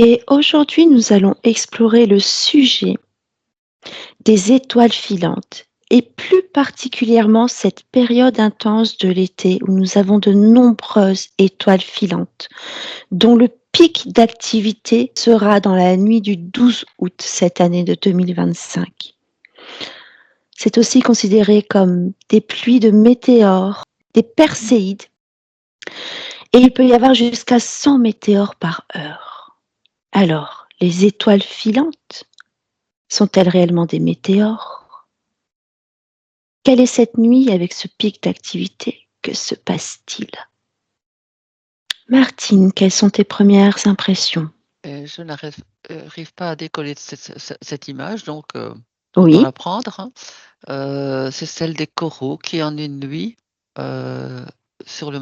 Et aujourd'hui, nous allons explorer le sujet des étoiles filantes et plus particulièrement cette période intense de l'été où nous avons de nombreuses étoiles filantes, dont le pic d'activité sera dans la nuit du 12 août cette année de 2025. C'est aussi considéré comme des pluies de météores, des perséides, et il peut y avoir jusqu'à 100 météores par heure. Alors, les étoiles filantes sont-elles réellement des météores? Quelle est cette nuit avec ce pic d'activité? Que se passe-t-il? Martine, quelles sont tes premières impressions? Je n'arrive pas à décoller de cette image, donc autant Oui, la prendre, hein. C'est celle des coraux qui, en une nuit, heu, sur le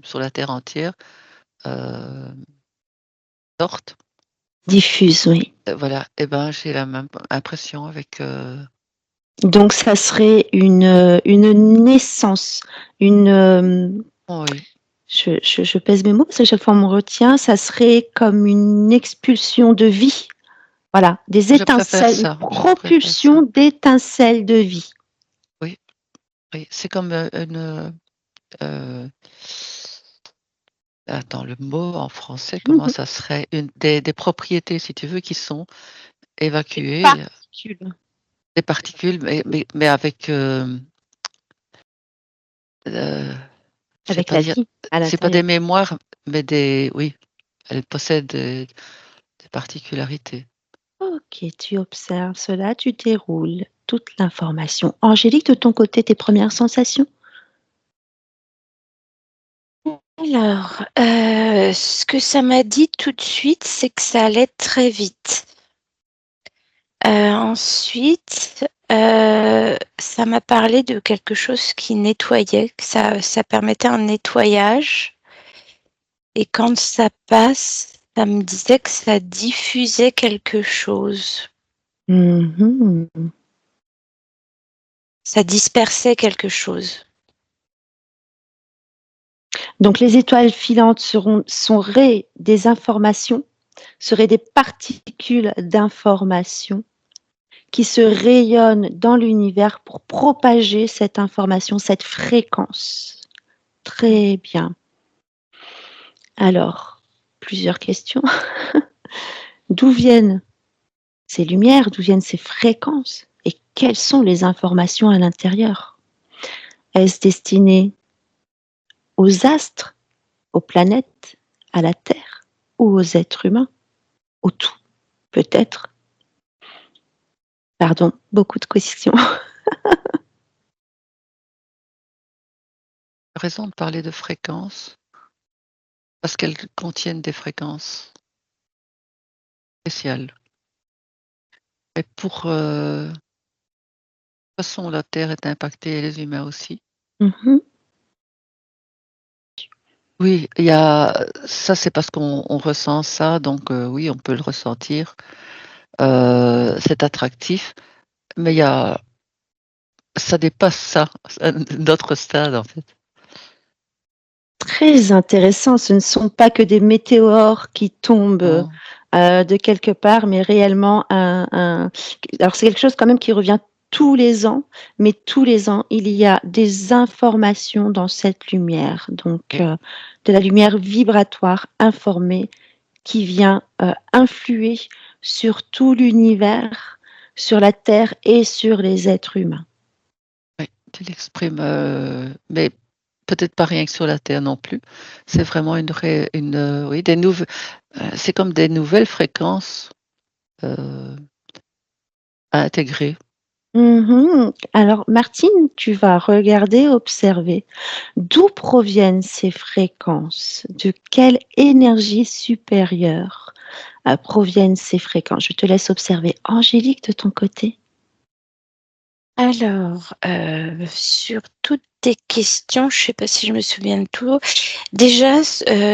sur la terre entière, heu, sortent. diffuse, oui. Voilà, et ben, j'ai la même impression avec, Donc ça serait une naissance, une, oui, je pèse mes mots parce qu'à chaque fois on me retient, ça serait comme une expulsion de vie. Voilà, des je préfère étincelles, une ça, je préfère ça. propulsion d'étincelles de vie. Oui, oui, c'est comme, heu, attends, le mot en français, comment Mmh. ça serait? Des propriétés, si tu veux, qui sont Des évacuées. particules. Des particules, mais avec, je vais Avec pas la dire, vie à c'est pas des l'intérieur. mémoires, mais des, oui, elles possèdent des particularités. OK, tu observes cela, tu déroules toute l'information. Angélique, de ton côté, tes premières sensations? Alors, ce que ça m'a dit tout de suite, c'est que ça allait très vite. Ensuite, ça m'a parlé de quelque chose qui nettoyait, que ça permettait un nettoyage et quand ça passe, ça me disait que ça diffusait quelque chose. Mmh. Ça dispersait quelque chose. Donc les étoiles filantes seraient des informations, seraient des particules d'information qui se rayonnent dans l'univers pour propager cette information, cette fréquence. Très bien. Alors, plusieurs questions. D'où viennent ces lumières? D'où viennent ces fréquences? Et quelles sont les informations à l'intérieur? Est-ce destiné aux astres, aux planètes, à la Terre ou aux êtres humains? Au tout, peut-être? Pardon, beaucoup de questions. Raison de parler de fréquences, parce qu'elles contiennent des fréquences spéciales. Et pour, de toute façon, la Terre est impactée et les humains aussi. Mmh. Oui, il y a ça, c'est parce qu'on ressent ça, donc oui, on peut le ressentir, c'est attractif, mais il y a ça dépasse ça, d'autres stades, en fait. Très intéressant, ce ne sont pas que des météores qui tombent, Non. de quelque part, mais réellement un alors c'est quelque chose quand même qui revient tous les ans, mais tous les ans, il y a des informations dans cette lumière, donc Et de la lumière vibratoire informée qui vient, influer sur tout l'univers, sur la Terre et sur les êtres humains. oui, tu l'exprimes, mais peut-être pas rien que sur la terre non plus. C'est vraiment oui, c'est comme des nouvelles fréquences, heu, à intégrer. Mmh. Alors Martine, tu vas regarder, observer. D'où proviennent ces fréquences? De quelle énergie supérieure, proviennent ces fréquences? Je te laisse observer. Angélique, de ton côté? Alors, sur toutes tes questions, je sais pas si je me souviens de tout. Déjà,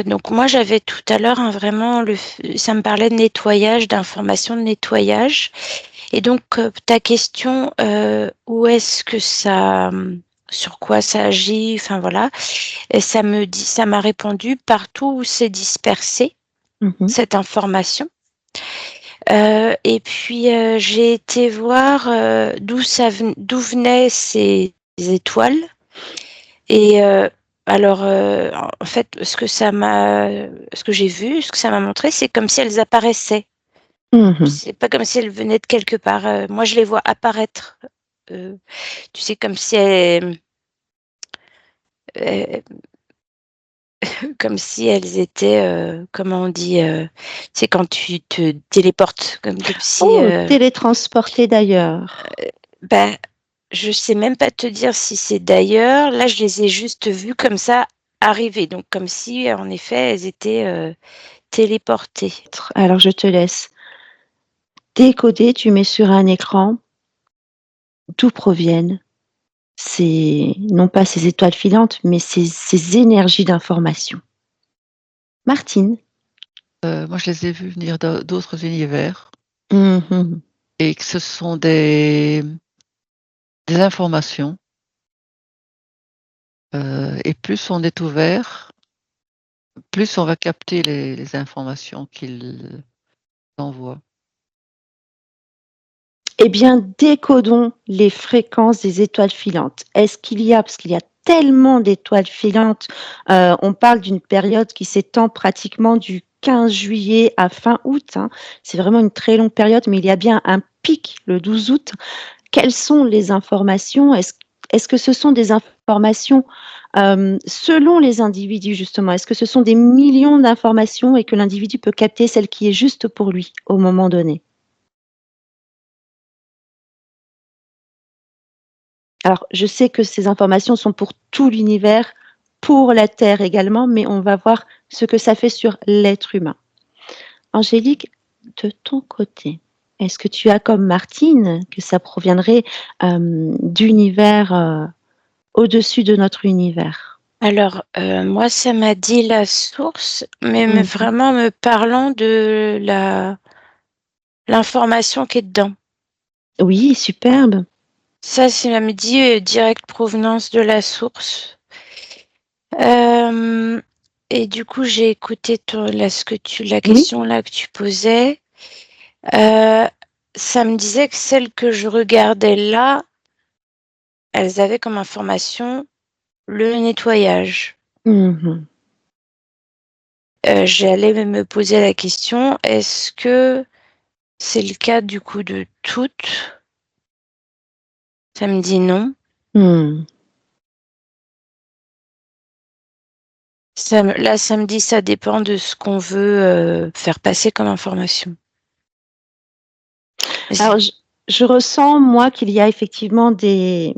donc moi j'avais tout à l'heure vraiment ça me parlait de nettoyage, d'informations de nettoyage et donc ta question, où est-ce que ça, sur quoi ça agit, enfin voilà, et ça m'a répondu partout où c'est dispersé, Mmh. cette information. Et puis, j'ai été voir, d'où venaient ces étoiles et alors, en fait, ce que j'ai vu, ce que ça m'a montré, c'est comme si elles apparaissaient. Mmh. C'est pas comme si elles venaient de quelque part, moi je les vois apparaître, tu sais, comme si elles comme si elles étaient, comment on dit? Tu sais, quand tu te téléportes, comme si, Oh, télétransporté d'ailleurs. bah, je sais même pas te dire si c'est d'ailleurs. Là, je les ai juste vues comme ça arriver, donc comme si, en effet, elles étaient, téléportées. Alors je te laisse décoder, tu mets sur un écran d'où proviennent non pas ces étoiles filantes, mais ces énergies d'information. Martine? Moi, je les ai vus venir d'autres univers Mmh. et que ce sont des informations, et plus on est ouvert, plus on va capter les informations qu'ils envoient. Eh bien, décodons les fréquences des étoiles filantes. Est-ce qu'il y a parce qu'il y a tellement d'étoiles filantes, on parle d'une période qui s'étend pratiquement du 15 juillet à fin août, hein. C'est vraiment une très longue période, mais il y a bien un pic le 12 août. Quelles sont les informations? Est-ce que ce sont des informations, selon les individus justement? Est-ce que ce sont des millions d'informations et que l'individu peut capter celle qui est juste pour lui, au moment donné? Alors, je sais que ces informations sont pour tout l'univers, pour la Terre également, mais on va voir ce que ça fait sur l'être humain. Angélique, de ton côté, est-ce que tu as comme Martine que ça proviendrait, d'univers, au-dessus de notre univers? Alors, moi, ça m'a dit la source, mais Mmh mh. vraiment me parlant de l'information qui est dedans. Oui, superbe. Ça me dit, direct provenance de la source. Hem Et du coup, j'ai écouté la Oui. question là que tu posais. Heu, Ça me disait que celles que je regardais là, elles avaient comme information le nettoyage. Mmh mh. J'allais me poser la question, est-ce que c'est le cas du coup de toutes? Ça me dit non. Mmh. Ça me dit ça dépend de ce qu'on veut, faire passer comme information. Mais c'est Alors je ressens moi qu'il y a effectivement des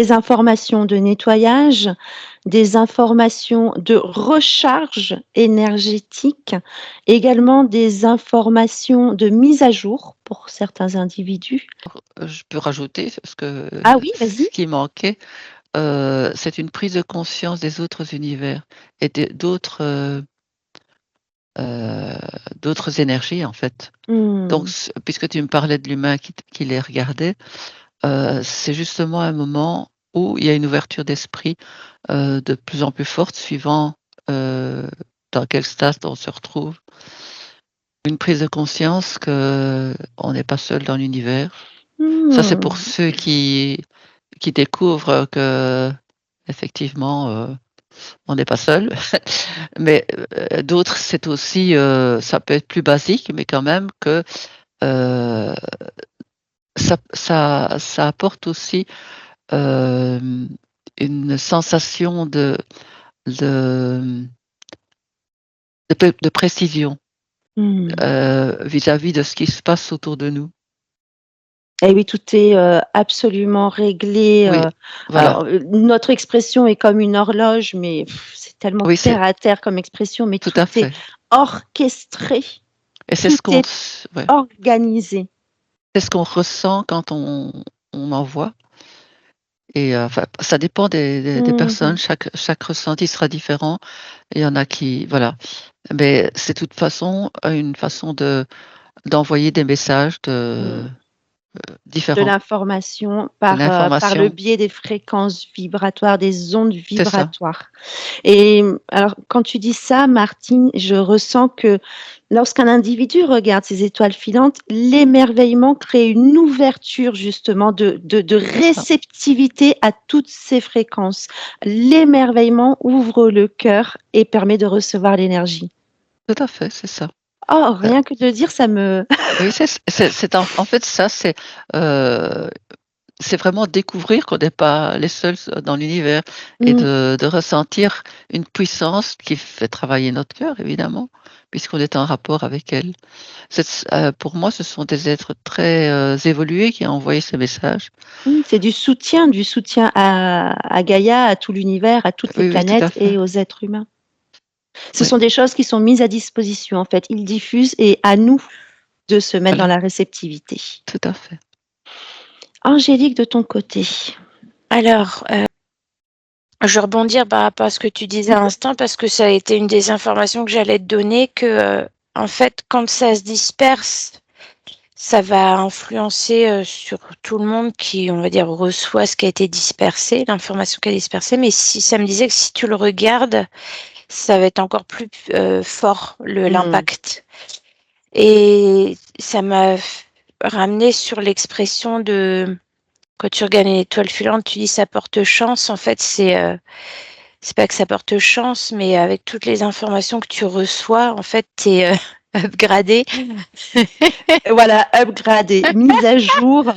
informations de nettoyage, des informations de recharge énergétique, également des informations de mise à jour pour certains individus. Je peux rajouter Ah oui, ce vas-y. qui manquait, c'est une prise de conscience des autres univers et heu, d'autres énergies, en fait. Donc Mmh. puisque tu me parlais de l'humain qui les regardait, c'est justement un moment où il y a une ouverture d'esprit, de plus en plus forte suivant, heu, dans quel stade on se retrouve. Une prise de conscience qu'on n'est pas seul dans l'univers. Ça, c'est pour Mmh. ceux qui découvrent qu'effectivement, on n'est pas seul. Mais, d'autres, c'est aussi, ça peut être plus basique, mais quand même que, heu, ça apporte aussi, hem, une sensation de, mmh, de précision, Mmh. vis-à-vis de ce qui se passe autour de nous. Et oui, tout est, absolument réglé, Oui, voilà. alors, notre expression est comme une horloge, mais c'est tellement Oui, terre c'est à terre comme expression, mais tout tout à est fait orchestré, et c'est tout ce qu'on est s ouais, organisé. c'est ce qu'on ressent quand on en voit et enfin, ça dépend des Mmh personnes, mh. chaque ressenti sera différent. Il y en a qui voilà, mais c'est de toute façon une façon d'envoyer des messages Mmh. de différents, l'information de par le l'information. biais des fréquences vibratoires, des ondes C'est ça, vibratoires. Et alors, quand tu dis ça, Martine, je ressens que lorsqu'un individu regarde ces étoiles filantes, l'émerveillement crée une ouverture justement de c'est ça. réceptivité à toutes ces fréquences. L'émerveillement ouvre le cœur et permet de recevoir l'énergie. Tout à fait, c'est ça. Oh, Heu, rien que de le dire, ça me... oui, c'est en fait ça, heu, c'est vraiment découvrir qu'on n'est pas les seuls dans l'univers et Mm, de ressentir une puissance qui fait travailler notre cœur évidemment, puisqu'on est en rapport avec elle. Pour moi, ce sont des êtres très, évolués qui ont envoyé ces messages. c'est du soutien à Gaïa, à tout l'univers, à toutes les Oui, oui, tout à planètes fait. et aux êtres humains. Ce Oui, sont des choses qui sont mises à disposition, en fait. Ils diffusent et à nous de se mettre dans voilà, la réceptivité. tout à fait. Angélique, de ton côté. Alors, je vais rebondir par rapport à ce que tu disais à l'instant, parce que ça a été une des informations que j'allais te donner, que en fait, quand ça se disperse, ça va influencer sur tout le monde qui, on va dire, reçoit ce qui a été dispersé, l'information qui a été dispersée. Mais si ça me disait que si tu le regardes, ça va être encore plus fort, Mmh. l'impact. Et ça m'a ramené sur l'expression de quand tu regardes une étoile filante, tu dis ça porte chance. En fait, c'est pas que ça porte chance, mais avec toutes les informations que tu reçois, en fait, tu es upgradé. Voilà, upgradé, mise à jour.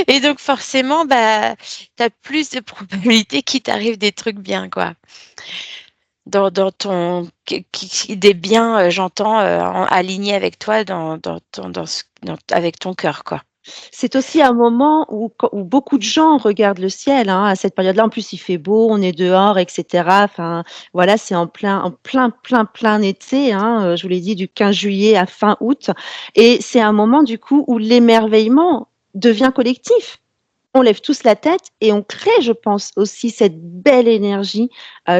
Et donc, forcément, bah, tu as plus de probabilités qu'il t'arrive des trucs bien, quoi. Dans ton des biens, j'entends, alignés avec toi avec ton cœur, quoi. C'est aussi un moment où beaucoup de gens regardent le ciel, hein, à cette période-là. En plus, il fait beau, on est dehors, et cetera. Enfin, voilà, c'est en plein été, hein, je vous l'ai dit, du 15 juillet à fin août, et c'est un moment, du coup, où l'émerveillement devient collectif. On lève tous la tête et on crée, je pense, aussi cette belle énergie,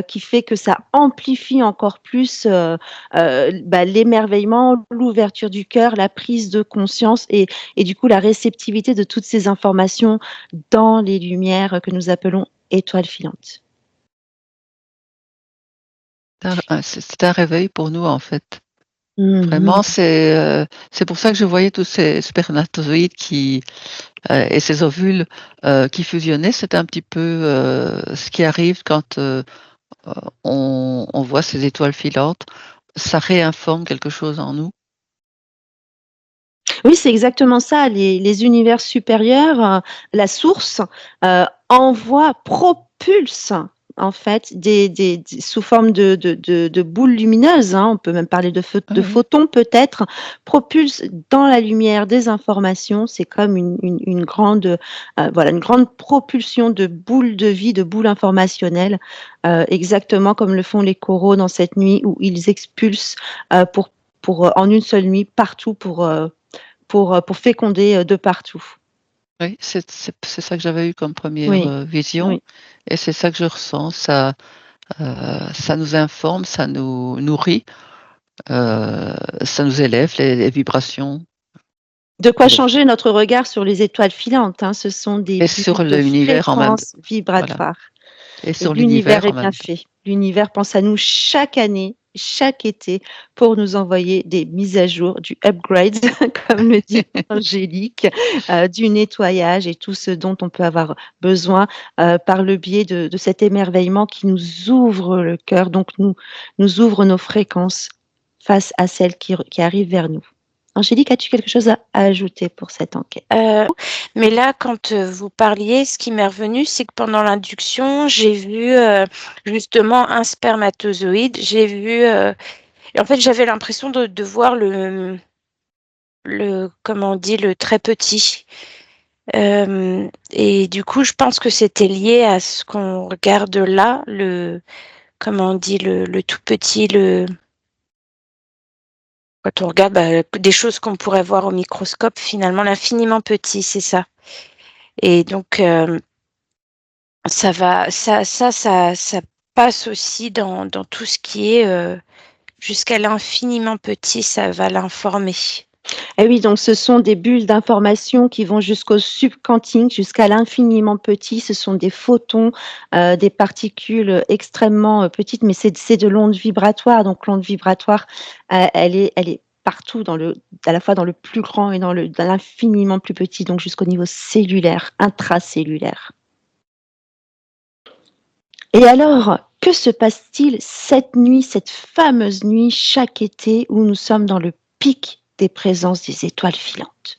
qui fait que ça amplifie encore plus, l'émerveillement, l'ouverture du cœur, la prise de conscience et du coup la réceptivité de toutes ces informations dans les lumières que nous appelons étoiles filantes. C'est un réveil pour nous, en fait. Mmh. Vraiment, c'est pour ça que je voyais tous ces spermatozoïdes et ces ovules, qui fusionnaient. C'est un petit peu, ce qui arrive quand, heu, on voit ces étoiles filantes. Ça réinforme quelque chose en nous. Oui, c'est exactement ça. Les univers supérieurs, la source, envoie, propulse en fait des sous forme de boules lumineuses, hein, on peut même parler Oui, de oui. photons peut-être, propulse dans la lumière des informations. C'est comme une grande, voilà, une grande propulsion de boules de vie, de boules informationnelles, exactement comme le font les coraux dans cette nuit où ils expulsent, en une seule nuit partout pour féconder, de partout. Oui, c'est ça que j'avais eu comme première Oui, vision oui. et c'est ça que je ressens. Ça nous informe, ça nous nourrit, ça nous élève les vibrations De quoi de changer notre regard sur les étoiles filantes, hein. Ce sont des et bulles sur de l'univers en même fréquences voilà vibratoires et et sur l'univers l'univers en est bien même temps. fait. L'univers pense à nous chaque année, chaque été pour nous envoyer des mises à jour, du upgrade comme le dit Angélique, du nettoyage et tout ce dont on peut avoir besoin, par le biais de cet émerveillement qui nous ouvre le cœur, donc nous ouvre nos fréquences face à celles qui arrivent vers nous. Angélique, as-tu quelque chose à ajouter pour cette enquête? Mais là, quand, vous parliez, ce qui m'est revenu, c'est que pendant l'induction, j'ai vu, justement un spermatozoïde. J'ai vu, et en fait, j'avais l'impression de voir comment on dit? Le très petit. Et du coup, je pense que c'était lié à ce qu'on regarde là, comment on dit? Le tout petit, quand on regarde, bah, des choses qu'on pourrait voir au microscope, finalement, l'infiniment petit, c'est ça. Et donc, ça va ça passe aussi dans tout ce qui est, jusqu'à l'infiniment petit, ça va l'informer. Et oui, donc ce sont des bulles d'information qui vont jusqu'au subquantique, jusqu'à l'infiniment petit. Ce sont des photons, des particules extrêmement petites, mais c'est de l'onde vibratoire. Donc l'onde vibratoire, elle est partout, à la fois dans le plus grand et dans l'infiniment plus petit, donc jusqu'au niveau cellulaire, intracellulaire. Et alors, que se passe-t-il cette nuit, cette fameuse nuit, chaque été, où nous sommes dans le pic des présences des étoiles filantes?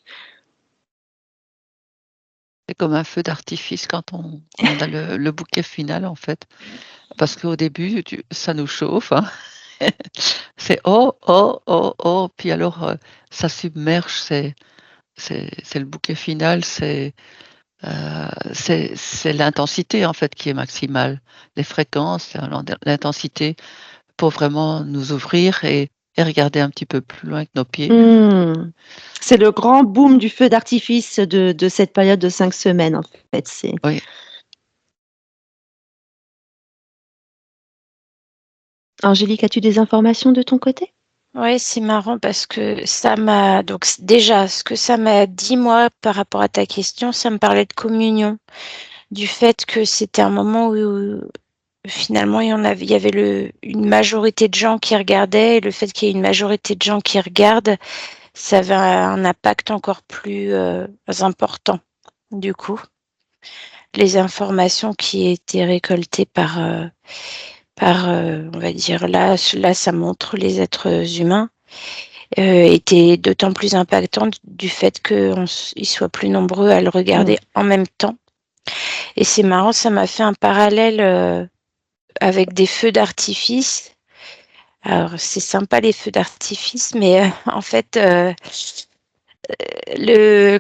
C'est comme un feu d'artifice quand on a le bouquet final, en fait. Parce qu'au début, ça nous chauffe, hein. C'est: «Oh, oh, oh, oh», puis alors, ça submerge, c'est le bouquet final, c'est l'intensité, en fait, qui est maximale. Les fréquences, l'intensité pour vraiment nous ouvrir et regarder un petit peu plus loin que nos pieds. Mmh. C'est le grand boom du feu d'artifice de cette période de 5 semaines, en fait, Oui. Angélique, as-tu des informations de ton côté? Ouais, c'est marrant parce que ça m'a donc déjà, ce que ça m'a dit, moi, par rapport à ta question, ça me parlait de communion. Du fait que c'était un moment où finalement il y avait une majorité de gens qui regardaient et le fait qu'il y ait une majorité de gens qui regardent, ça avait un impact encore plus, important, du coup. Les informations qui étaient récoltées par, on va dire là, ça montre les êtres humains, étaient d'autant plus impactantes du fait qu'ils soient plus nombreux à le regarder en même temps. Et c'est marrant, ça m'a fait un parallèle avec des feux d'artifice. Alors, c'est sympa les feux d'artifice, mais en fait,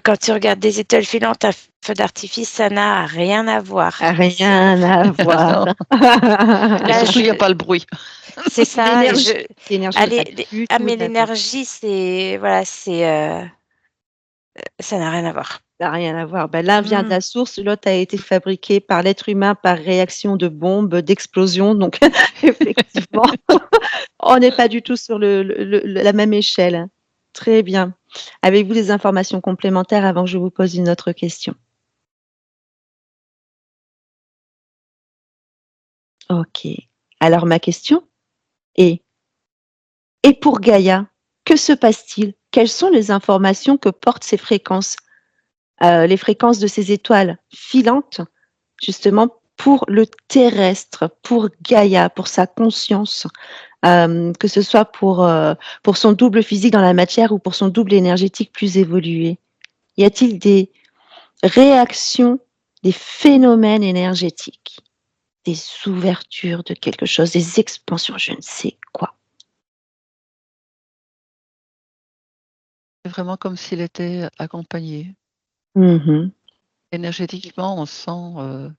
quand tu regardes des étoiles filantes, un feu d'artifice, ça n'a rien à voir. Rien à voir. Non. Et Là, surtout, il y a pas le bruit. C'est ça. L'énergie n'est pas du tout mais d'accord. l'énergie, voilà, ça n'a rien à voir. Ça n'a rien à voir. L'un vient de Mmh. la source, l'autre a été fabriqué par l'être humain par réaction de bombes, d'explosions, donc effectivement, on n'est pas du tout sur la même échelle. Très bien. Avez-vous des informations complémentaires avant que je vous pose une autre question? OK. Alors ma question est: et pour Gaïa, que se passe-t-il? Quelles sont les informations que portent ces fréquences, les fréquences de ces étoiles filantes, justement pour le terrestre, pour Gaïa, pour sa conscience, que ce soit pour son double physique dans la matière ou pour son double énergétique plus évolué? Y a-t-il des réactions, des phénomènes énergétiques, des ouvertures de quelque chose, des expansions, je ne sais quoi? C'est vraiment comme s'il était accompagné. Mmh. Énergétiquement, on sent,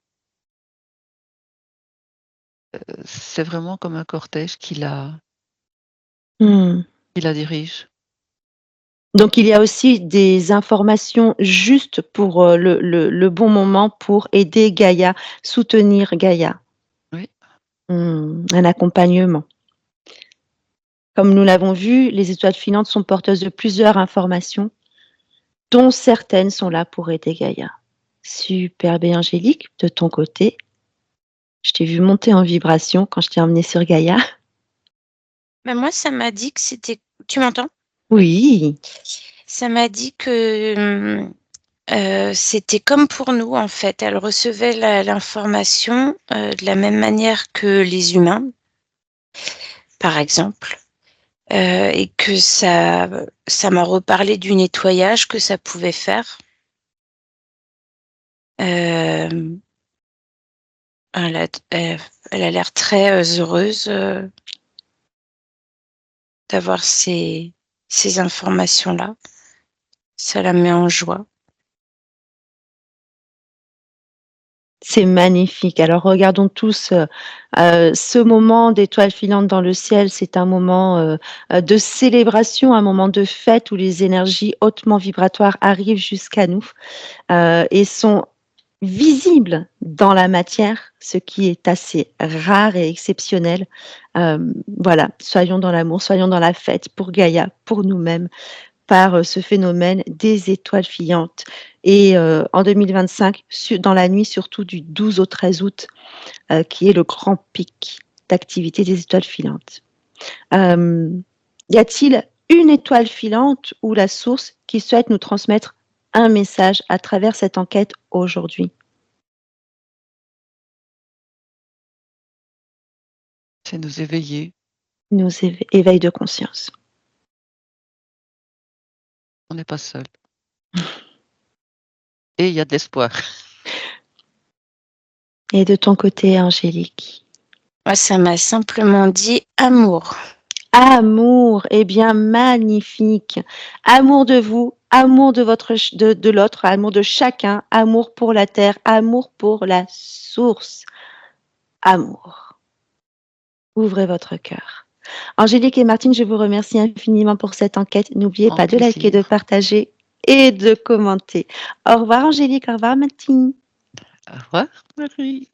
c'est vraiment comme un cortège Mmh. qui la dirige. Donc il y a aussi des informations justes pour, le bon moment pour aider Gaïa, soutenir Gaïa. Oui. Un accompagnement. Comme nous l'avons vu, les étoiles filantes sont porteuses de plusieurs informations, dont certaines sont là pour aider Gaïa. Superbe et Angélique, de ton côté, je t'ai vu monter en vibration quand je t'ai emmenée sur Gaïa. Bah, moi, ça m'a dit que c'était tu m'entends? Oui. Ça m'a dit que, c'était comme pour nous, en fait. Elle recevait l'information, de la même manière que les humains, par exemple, et que ça m'a reparlé du nettoyage que ça pouvait faire. Hem, elle a l'air très, heureuse, d'avoir ces informations-là. Ça la met en joie. C'est magnifique. Alors regardons tous, ce moment d'étoiles filantes dans le ciel. C'est un moment, de célébration, un moment de fête où les énergies hautement vibratoires arrivent jusqu'à nous, et sont visibles dans la matière, ce qui est assez rare et exceptionnel. Voilà, soyons dans l'amour, soyons dans la fête pour Gaïa, pour nous-mêmes, par ce phénomène des étoiles filantes. Et en 2025, dans la nuit surtout du 12 au 13 août, qui est le grand pic d'activité des étoiles filantes. Y a-t-il une étoile filante ou la source qui souhaite nous transmettre un message à travers cette enquête aujourd'hui? C'est nous éveiller. Nous éveil de conscience. On n'est pas seul. Et il y a de l'espoir. Et de ton côté, Angélique? Moi, ça m'a simplement dit amour. Amour, eh bien magnifique. Amour de vous, amour de de l'autre, amour de chacun, amour pour la terre, amour pour la source. Amour. Ouvrez votre cœur. Angélique et Martine, je vous remercie infiniment pour cette enquête. N'oubliez pas de liker, de partager et de commenter. Au revoir Angélique, au revoir Martine. Au revoir Marie.